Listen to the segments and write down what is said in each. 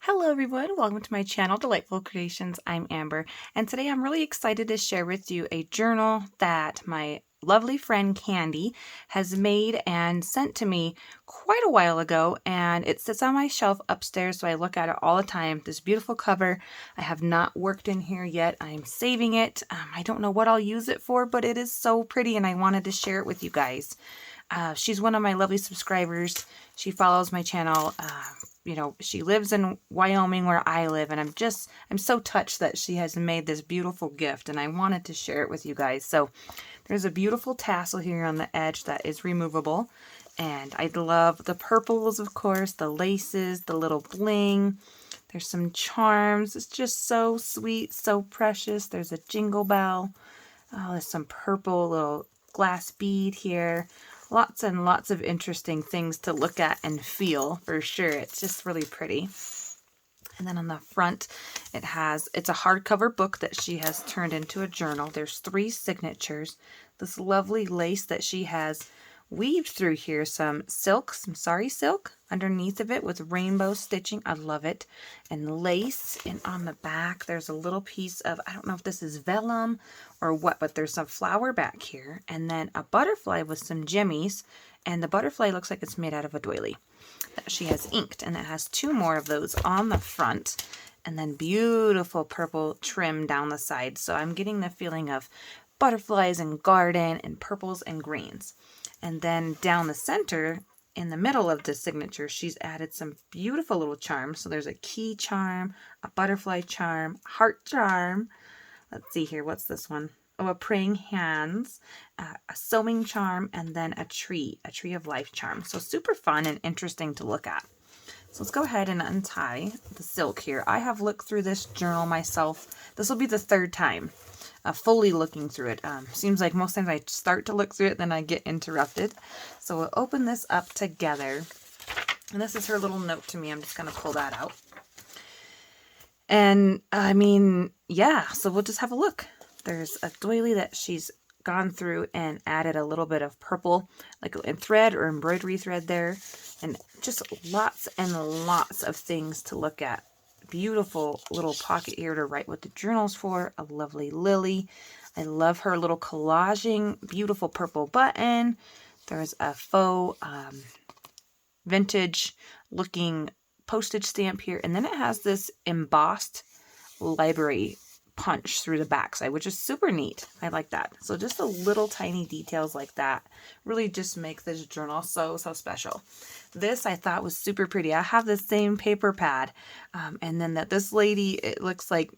Hello everyone, welcome to my channel, Delightful Creations. I'm Amber, and today I'm really excited to share with you a journal that my lovely friend Candy has made and sent to me quite a while ago, and it sits on my shelf upstairs, so I look at it all the time. This beautiful cover. I have not worked in here yet. I'm saving it. I don't know what I'll use it for, but it is so pretty and I wanted to share it with you guys. She's one of my lovely subscribers. She follows my channel. She lives in Wyoming where I live, and I'm so touched that she has made this beautiful gift, and I wanted to share it with you guys. So there's a beautiful tassel here on the edge that is removable, and I love the purples, of course, the laces, the little bling. There's some charms. It's just so sweet, so precious. There's a jingle bell. Oh, there's some purple little glass bead here. Lots and lots of interesting things to look at and feel for sure. It's just really pretty. And then on the front, it's a hardcover book that she has turned into a journal. There's 3 signatures. This lovely lace that she has weaved through here, some sari silk underneath of it with rainbow stitching. I love it. And lace, and on the back there's a little piece of, I don't know if this is vellum or what, but there's some flower back here, and then a butterfly with some jimmies, and the butterfly looks like it's made out of a doily that she has inked, and it has 2 more of those on the front, and then beautiful purple trim down the side. So I'm getting the feeling of butterflies and garden and purples and greens. And then down the center, in the middle of the signature, she's added some beautiful little charms. So there's a key charm, a butterfly charm, heart charm. Let's see here, what's this one? Oh, a praying hands, a sewing charm, and then a tree of life charm. So super fun and interesting to look at. So let's go ahead and untie the silk here. I have looked through this journal myself. This will be the 3rd time fully looking through it. Seems like most times I start to look through it, then I get interrupted. So we'll open this up together. And this is her little note to me. I'm just going to pull that out. And I mean, yeah, so we'll just have a look. There's a doily that she's gone through and added a little bit of purple, like in thread or embroidery thread there, and just lots and lots of things to look at. Beautiful little pocket here to write what the journal's for. A lovely lily. I love her little collaging, beautiful purple button. There's a faux vintage looking postage stamp here, and then it has this embossed library punch through the backside, which is super neat. I like that. So just the little tiny details like that really just make this journal so special. This I thought was super pretty. I have the same paper pad, and then this lady, it looks like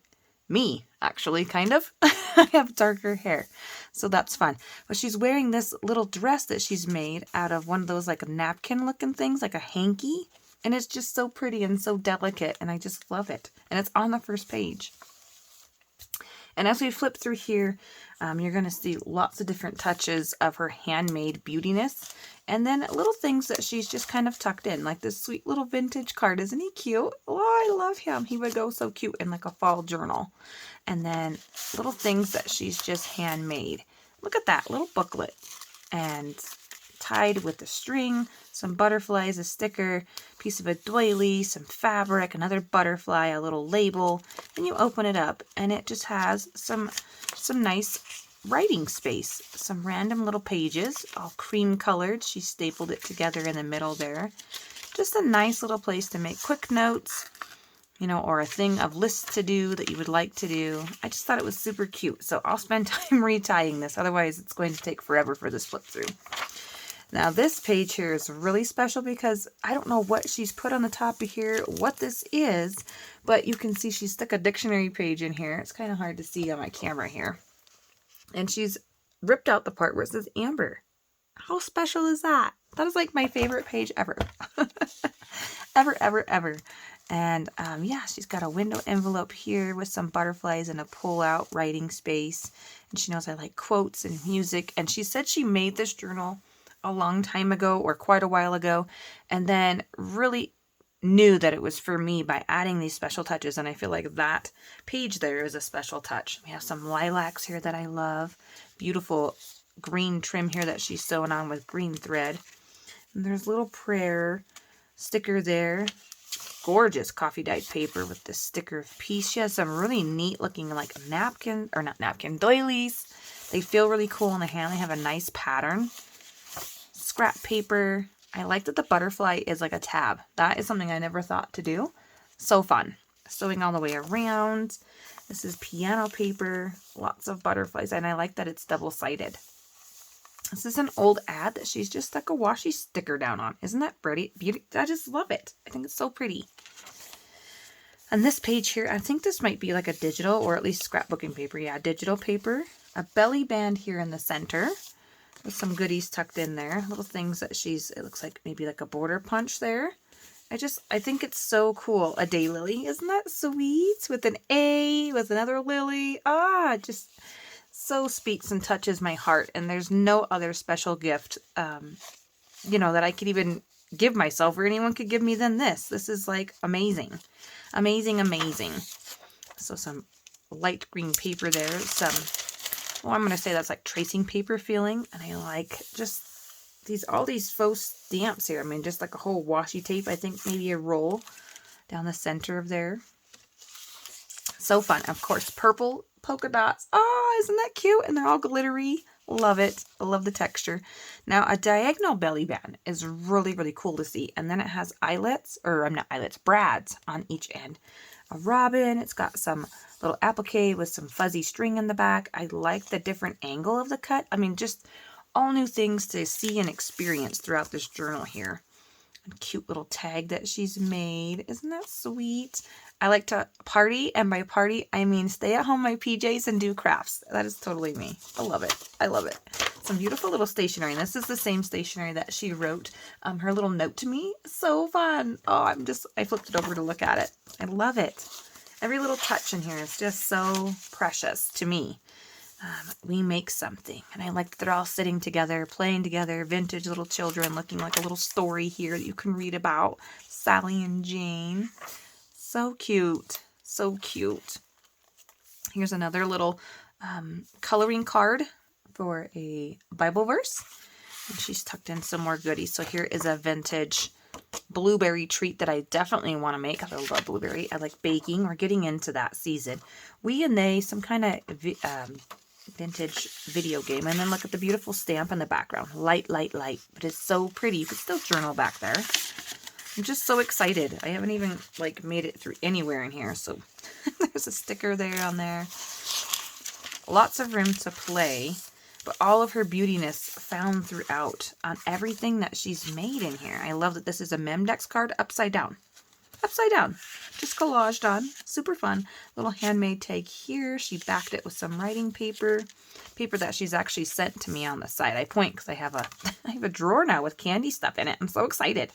me, actually, kind of. I have darker hair, so that's fun. But she's wearing this little dress that she's made out of one of those like napkin looking things, like a hanky, and it's just so pretty and so delicate, and I just love it. And it's on the first page. And as we flip through here, you're going to see lots of different touches of her handmade beautiness. And then little things that she's just kind of tucked in, like this sweet little vintage card. Isn't he cute? Oh, I love him. He would go so cute in like a fall journal. And then little things that she's just handmade. Look at that little booklet. And tied with a string, some butterflies, a sticker, piece of a doily, some fabric, another butterfly, a little label, and you open it up and it just has some nice writing space, some random little pages, all cream colored. She stapled it together in the middle there. Just a nice little place to make quick notes, or a thing of lists to do that you would like to do. I just thought it was super cute, so I'll spend time retying this, otherwise it's going to take forever for this flip through. Now this page here is really special because I don't know what she's put on the top of here, what this is, but you can see she stuck a dictionary page in here. It's kind of hard to see on my camera here. And she's ripped out the part where it says Amber. How special is that? That is like my favorite page ever. ever. And yeah, she's got a window envelope here with some butterflies and a pull-out writing space. And she knows I like quotes and music. And she said she made this journal a long time ago, or quite a while ago, and then really knew that it was for me by adding these special touches. And I feel like that page there is a special touch. We have some lilacs here that I love. Beautiful green trim here that she's sewn on with green thread. And there's a little prayer sticker there. gorgeous coffee dyed paper with this sticker of peace. She has some really neat looking like napkin, or not napkin, doilies. They feel really cool in the hand. They have a nice pattern. Scrap paper. I like that the butterfly is like a tab. That is something I never thought to do. So fun. Sewing all the way around. This is piano paper. Lots of butterflies. And I like that it's double-sided. This is an old ad that she's just stuck a washi sticker down on. Isn't that pretty? I just love it. I think it's so pretty. And this page here, I think this might be like a digital or at least scrapbooking paper. Yeah, digital paper. A belly band here in the center with some goodies tucked in there. Little things that it looks like maybe like a border punch there. I think it's so cool. A daylily. Isn't that sweet? With an A, with another lily. Just so speaks and touches my heart. And there's no other special gift, that I could even give myself or anyone could give me than this. This is like amazing. Amazing, amazing. So some light green paper there. I'm going to say that's like tracing paper feeling. And I like just all these faux stamps here. I mean, just like a whole washi tape. I think maybe a roll down the center of there. So fun. Of course, purple polka dots. Oh, isn't that cute? And they're all glittery. Love it. I love the texture. Now, a diagonal belly band is really, really cool to see. And then it has brads on each end. A robin. It's got some little applique with some fuzzy string in the back. I like the different angle of the cut. I mean, just all new things to see and experience throughout this journal here. A cute little tag that she's made. Isn't that sweet? I like to party, and by party, I mean stay at home in my PJs and do crafts. That is totally me. I love it. I love it. Some beautiful little stationery. And this is the same stationery that she wrote her little note to me. So fun. Oh, I flipped it over to look at it. I love it. Every little touch in here is just so precious to me. We make something. And I like that they're all sitting together, playing together, vintage little children, looking like a little story here that you can read about. Sally and Jane. So cute. So cute. Here's another little coloring card for a Bible verse. And she's tucked in some more goodies. So here is a vintage blueberry treat that I definitely want to make. I love blueberry. I like baking. We're getting into that season. We and they, some kind of vintage video game. And then look at the beautiful stamp in the background. Light, light, light. But it's so pretty. You can still journal back there. I'm just so excited. I haven't even made it through anywhere in here. So there's a sticker there on there. Lots of room to play. But all of her beautiness found throughout on everything that she's made in here. I love that this is a Memdex card upside down. Upside down. Just collaged on. Super fun. Little handmade tag here. She backed it with some writing paper. Paper that she's actually sent to me on the side. I point because I have a drawer now with candy stuff in it. I'm so excited.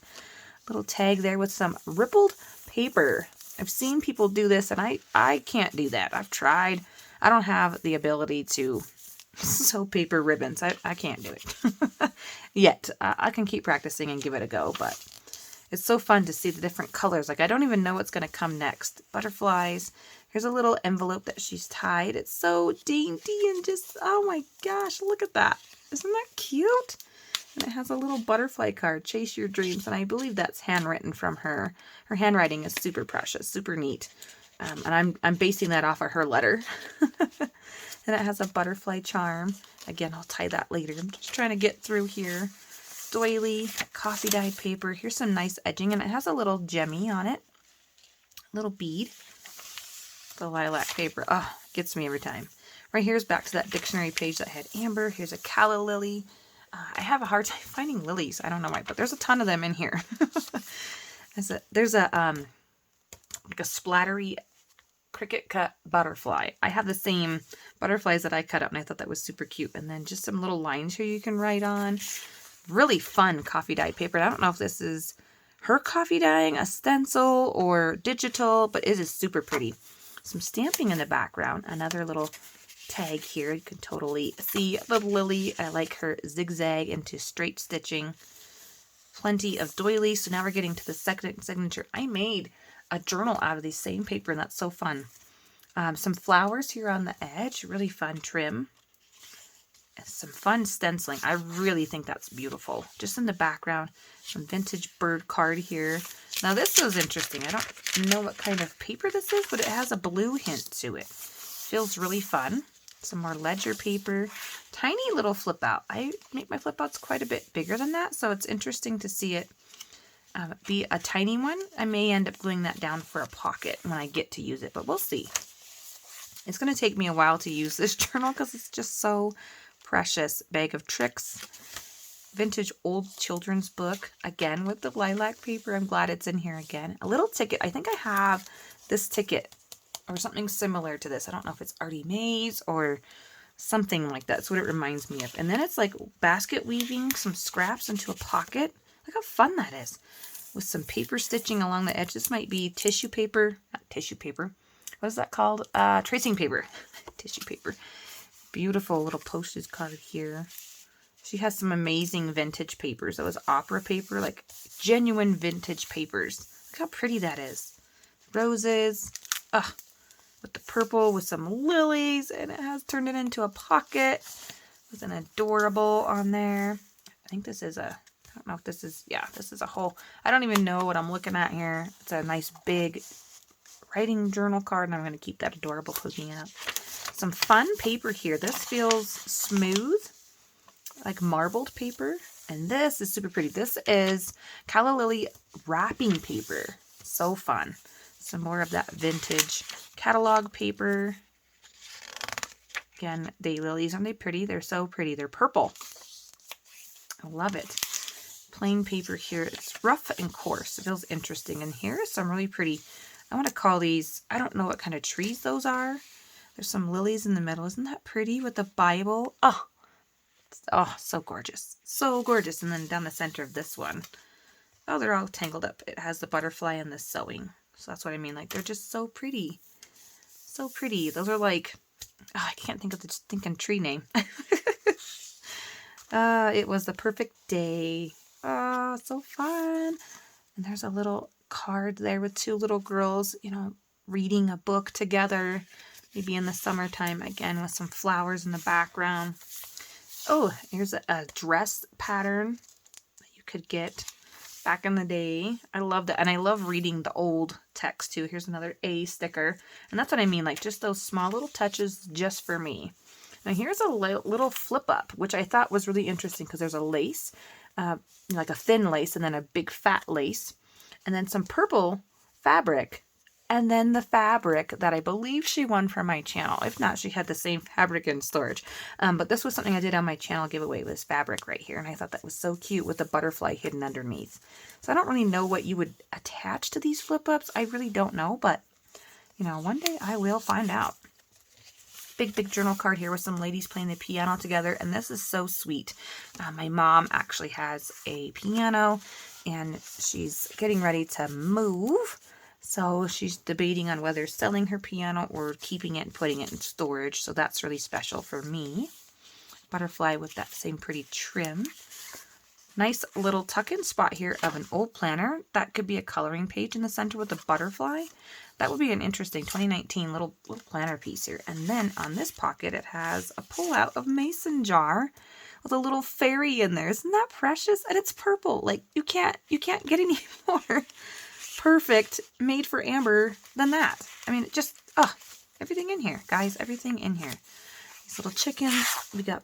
Little tag there with some rippled paper. I've seen people do this and I can't do that. I've tried. I don't have the ability to sew paper ribbons. I can't do it yet. I can keep practicing and give it a go, but it's so fun to see the different colors. I don't even know what's going to come next. Butterflies. Here's a little envelope that she's tied. It's so dainty and just, oh my gosh, look at that. Isn't that cute? And it has a little butterfly card, Chase Your Dreams, and I believe that's handwritten from her. Her handwriting is super precious, super neat. And I'm basing that off of her letter. And it has a butterfly charm. Again, I'll tie that later. I'm just trying to get through here. Doily, coffee dyed paper. Here's some nice edging, and it has a little gemmy on it. Little bead. The lilac paper. Oh, gets me every time. Right here's back to that dictionary page that had amber. Here's a calla lily. I have a hard time finding lilies. I don't know why, but there's a ton of them in here. There's a like a splattery Cricut cut butterfly. I have the same butterflies that I cut out, and I thought that was super cute. And then just some little lines here you can write on. Really fun coffee dye paper. And I don't know if this is her coffee dyeing, a stencil, or digital, but it is super pretty. Some stamping in the background. Another little tag here. You can totally see the lily. I like her zigzag into straight stitching. Plenty of doilies. So now we're getting to the second signature. I made a journal out of the same paper, and that's so fun. Some flowers here on the edge. Really fun trim. Some fun stenciling. I really think that's beautiful. Just in the background, some vintage bird card here. Now this is interesting. I don't know what kind of paper this is, but it has a blue hint to it. Feels really fun. Some more ledger paper. Tiny little flip out. I make my flip outs quite a bit bigger than that, so it's interesting to see it be a tiny one. I may end up gluing that down for a pocket when I get to use it, but we'll see. It's going to take me a while to use this journal because it's just so precious. Bag of Tricks. Vintage old children's book. Again with the lilac paper. I'm glad it's in here again. A little ticket. I think I have this ticket or something similar to this. I don't know if it's Artie Mays or something like that. That's what it reminds me of. And then it's like basket weaving some scraps into a pocket. Look how fun that is. With some paper stitching along the edge. This might be tissue paper. Not tissue paper. What is that called? Tracing paper. Tissue paper. Beautiful little postage card here. She has some amazing vintage papers. That was opera paper, like genuine vintage papers. Look how pretty that is. Roses. With the purple with some lilies, and it has turned it into a pocket with an adorable on there. I think this is a, I don't know if this is, yeah, this is a whole, I don't even know what I'm looking at here. It's a nice big writing journal card, and I'm going to keep that adorable poking out. Some fun paper here. This feels smooth, like marbled paper, and this is super pretty. This is Calla Lily wrapping paper. So fun. Some more of that vintage catalog paper. Again, daylilies. Aren't they pretty? They're so pretty. They're purple. I love it. Plain paper here. It's rough and coarse. It feels interesting. And here are some really pretty, I want to call these, I don't know what kind of trees those are. There's some lilies in the middle. Isn't that pretty with the Bible? Oh, so gorgeous. So gorgeous. And then down the center of this one. Oh, they're all tangled up. It has the butterfly and the sewing. So that's what I mean. Like, they're just so pretty. So pretty. Those are like, I can't think of the stinking tree name. It was the perfect day. Oh, so fun. And there's a little card there with two little girls, you know, reading a book together. Maybe in the summertime, again, with some flowers in the background. Oh, here's a dress pattern that you could get back in the day. I love that. And I love reading the old text too. Here's another A sticker. And that's what I mean. Like just those small little touches just for me. Now here's a little flip up, which I thought was really interesting because there's a lace, like a thin lace and then a big fat lace. And then some purple fabric. And then the fabric that I believe she won from my channel. If not, she had the same fabric in storage. But this was something I did on my channel giveaway, this fabric right here. And I thought that was so cute with the butterfly hidden underneath. So I don't really know what you would attach to these flip-ups. I really don't know. But, you know, one day I will find out. Big journal card here with some ladies playing the piano together. And this is so sweet. My mom actually has a piano. And she's getting ready to move. So she's debating on whether selling her piano or keeping it and putting it in storage. So that's really special for me. Butterfly with that same pretty trim. Nice little tuck-in spot here of an old planner. That could be a coloring page in the center with a butterfly. That would be an interesting 2019 little planner piece here. And then on this pocket, it has a pull-out of mason jar with a little fairy in there. Isn't that precious? And it's purple. Like you can't get any more perfect made for Amber than that. I mean, just everything in here, guys. Everything in here. These little chickens. We got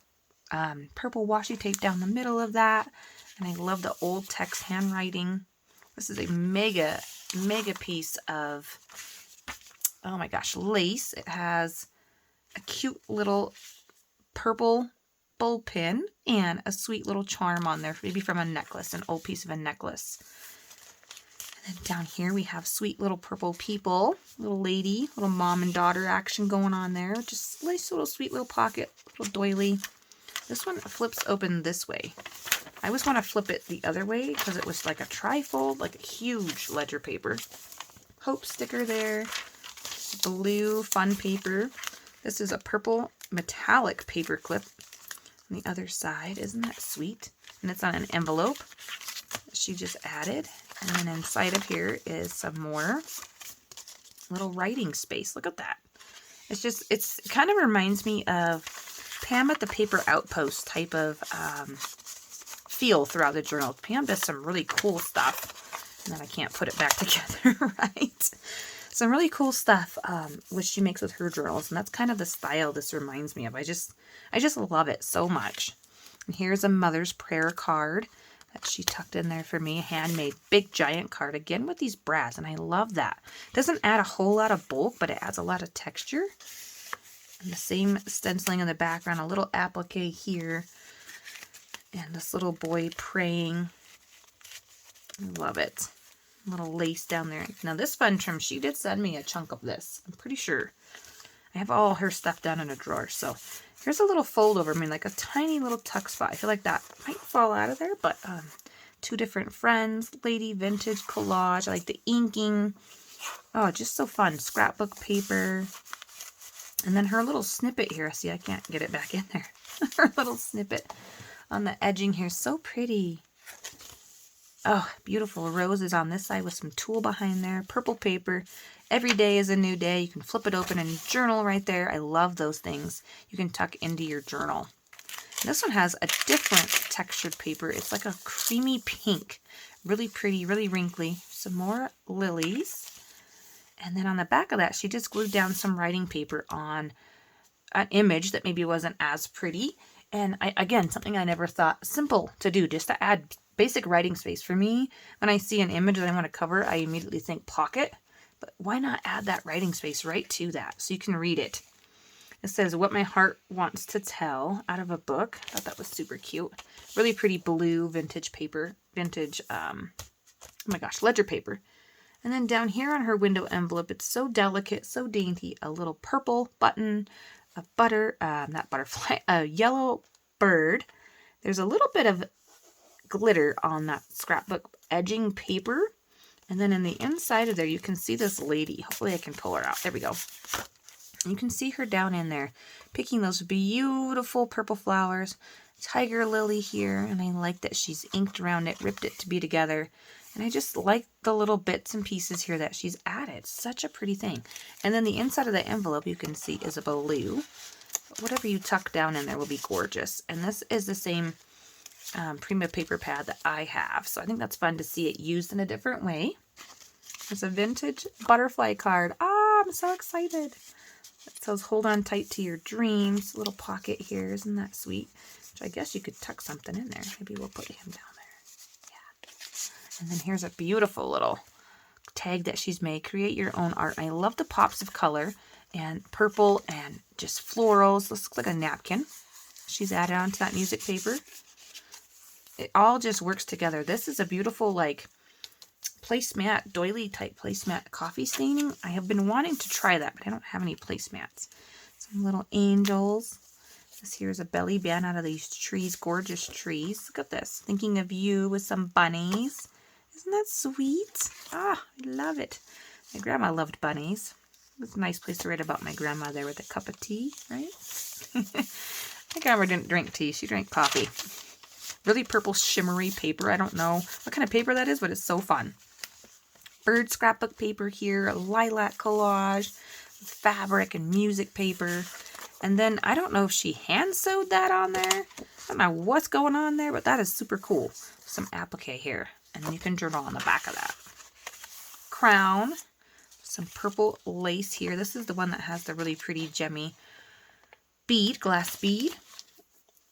purple washi tape down the middle of that, and I love the old text handwriting. This is a mega piece of, oh my gosh, lace. It has a cute little purple bull pin and a sweet little charm on there, maybe from a necklace, an old piece of a necklace. And down here we have sweet little purple people, little lady, little mom and daughter action going on there. Just nice little sweet little pocket, little doily. This one flips open this way. I always want to flip it the other way because it was like a trifold, like a huge ledger paper. Hope sticker there. Blue fun paper. This is a purple metallic paper clip on the other side. Isn't that sweet? And it's on an envelope she just added. And then inside of here is some more little writing space. Look at that. It's just, it kind of reminds me of Pam at the Paper Outpost type of feel throughout the journal. Pam does some really cool stuff. And then I can't put it back together right. Some really cool stuff which she makes with her journals. And that's kind of the style this reminds me of. I just love it so much. And here's a mother's prayer card that she tucked in there for me. A handmade big giant card again with these brads. And I love that. It doesn't add a whole lot of bulk, but it adds a lot of texture. And the same stenciling in the background. A little applique here. And this little boy praying. I love it. A little lace down there. Now this fun trim, she did send me a chunk of this. I'm pretty sure. I have all her stuff down in a drawer. So here's a little fold over. I mean, like a tiny little tuck spot. I feel like that might fall out of there. But two different friends. Lady vintage collage. I like the inking. Oh, just so fun. Scrapbook paper. And then her little snippet here. See, I can't get it back in there. Her little snippet on the edging here. So pretty. Oh, beautiful roses on this side with some tulle behind there. Purple paper. Every day is a new day. You can flip it open and journal right there. I love those things. You can tuck into your journal. And this one has a different textured paper. It's like a creamy pink. Really pretty, really wrinkly. Some more lilies. And then on the back of that, she just glued down some writing paper on an image that maybe wasn't as pretty. And again, something I never thought simple to do, just to add basic writing space. For me, when I see an image that I want to cover, I immediately think pocket. But why not add that writing space right to that so you can read it? It says, "What my heart wants to tell," out of a book. I thought that was super cute. Really pretty blue vintage paper. Vintage, oh my gosh, ledger paper. And then down here on her window envelope, it's so delicate, so dainty. A little purple button, a not butterfly, a yellow bird. There's a little bit of glitter on that scrapbook edging paper. And then in the inside of there, you can see this lady. Hopefully I can pull her out. There we go. You can see her down in there picking those beautiful purple flowers. Tiger lily here. And I like that she's inked around it, ripped it to be together. And I just like the little bits and pieces here that she's added. Such a pretty thing. And then the inside of the envelope you can see is a blue. Whatever you tuck down in there will be gorgeous. And this is the same Prima paper pad that I have. So I think that's fun to see it used in a different way. It's a vintage butterfly card. Ah, I'm so excited. It says, "Hold on tight to your dreams." Little pocket here. Isn't that sweet? Which I guess you could tuck something in there. Maybe we'll put him down there. Yeah. And then here's a beautiful little tag that she's made. Create your own art. I love the pops of color and purple and just florals. This looks like a napkin. She's added onto that music paper. It all just works together. This is a beautiful, like, placemat, doily type placemat coffee staining. I have been wanting to try that, but I don't have any placemats. Some little angels. This here is a belly band out of these trees, gorgeous trees. Look at this. Thinking of you with some bunnies. Isn't that sweet? Ah, I love it. My grandma loved bunnies. It's a nice place to write about my grandma there with a cup of tea, right? My grandma didn't drink tea. She drank coffee. Really purple shimmery paper. I don't know what kind of paper that is, but it's so fun. Bird scrapbook paper here. A lilac collage with fabric and music paper. And then I don't know if she hand sewed that on there. I don't know what's going on there, but that is super cool. Some applique here. And then you can journal on the back of that. Crown. Some purple lace here. This is the one that has the really pretty gemmy bead, glass bead.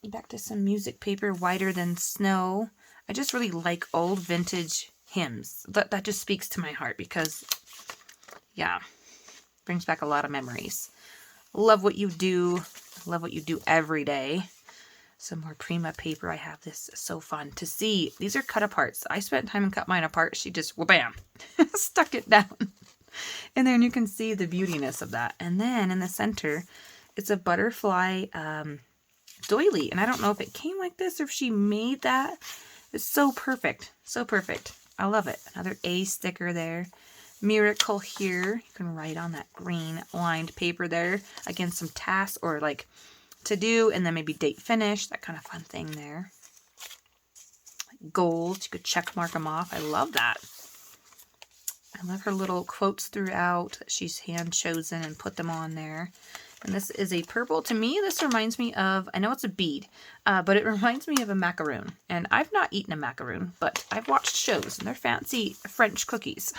Back to some music paper, Whiter Than Snow. I just really like old vintage hymns. That just speaks to my heart because, yeah, brings back a lot of memories. Love what you do. Love what you do every day. Some more Prima paper. I have this. So fun to see. These are cut aparts. I spent time and cut mine apart. She just, wha-bam, stuck it down. And then you can see the beautiness of that. And then in the center, it's a butterfly doily. And I don't know if it came like this or if she made that. It's so perfect. So perfect. I love it. Another A sticker there. Miracle here. You can write on that green lined paper there. Again, some tasks or like to do and then maybe date finish. That kind of fun thing there. Goals. You could check mark them off. I love that. I love her little quotes throughout that she's hand chosen and put them on there. And this is a purple. To me, this reminds me of, I know it's a bead, but it reminds me of a macaroon. And I've not eaten a macaroon, but I've watched shows and they're fancy French cookies.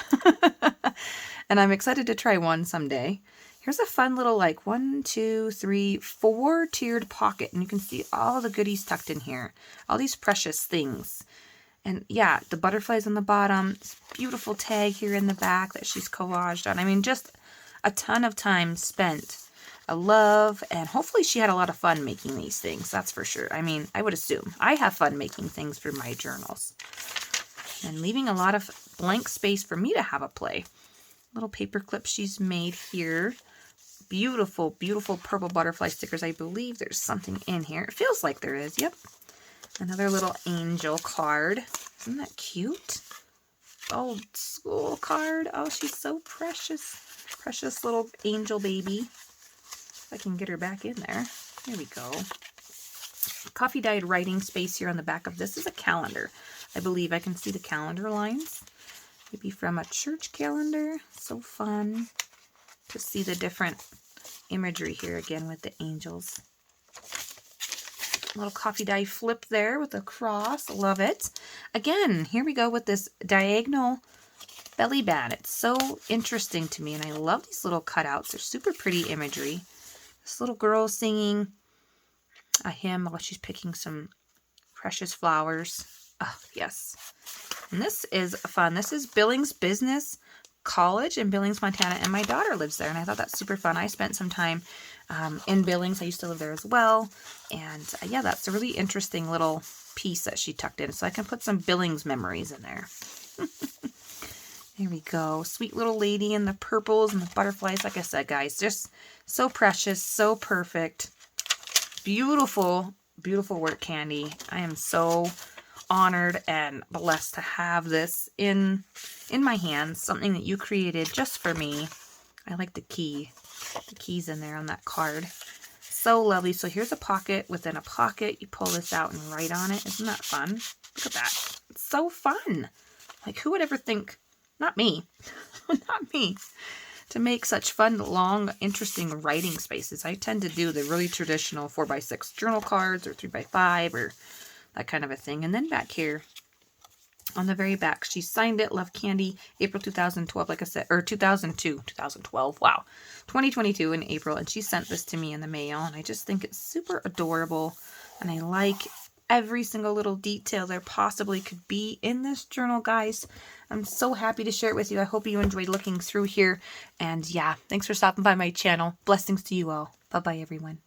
And I'm excited to try one someday. Here's a fun little like 1, 2, 3, 4 tiered pocket. And you can see all the goodies tucked in here. All these precious things. And yeah, the butterflies on the bottom. This beautiful tag here in the back that she's collaged on. I mean, just a ton of time spent. A love, and hopefully she had a lot of fun making these things, that's for sure. I mean, I would assume. I have fun making things for my journals. And leaving a lot of blank space for me to have a play. Little paper clips she's made here. Beautiful, beautiful purple butterfly stickers. I believe there's something in here. It feels like there is, yep. Another little angel card. Isn't that cute? Old school card. Oh, she's so precious. Precious little angel baby. If I can get her back in there. There we go. Coffee dyed writing space here on the back of this is a calendar. I believe I can see the calendar lines. Maybe from a church calendar. So fun to see the different imagery here again with the angels. Little coffee dye flip there with a cross. Love it. Again, here we go with this diagonal belly band. It's so interesting to me, and I love these little cutouts. They're super pretty imagery. This little girl singing a hymn while she's picking some precious flowers. Oh, yes. And this is fun. This is Billings Business College in Billings, Montana, and my daughter lives there, and I thought that's super fun. I spent some time in Billings. I used to live there as well, and yeah, that's a really interesting little piece that she tucked in, so I can put some Billings memories in there. There we go. Sweet little lady in the purples and the butterflies. Like I said, guys, just so precious, so perfect. Beautiful, beautiful work, Candy. I am so honored and blessed to have this in my hands. Something that you created just for me. I like the keys in there on that card. So lovely. So here's a pocket within a pocket. You pull this out and write on it. Isn't that fun? Look at that. It's so fun. Like, who would ever think, not me, not me, to make such fun, long, interesting writing spaces. I tend to do the really traditional 4x6 journal cards or 3x5 or that kind of a thing. And then back here, on the very back, she signed it, Love Candy, April 2012, like I said, or 2012, wow, 2022 in April, and she sent this to me in the mail, and I just think it's super adorable, and I like every single little detail there possibly could be in this journal, guys. I'm so happy to share it with you. I hope you enjoyed looking through here, and yeah, thanks for stopping by my channel. Blessings to you all. Bye-bye, everyone.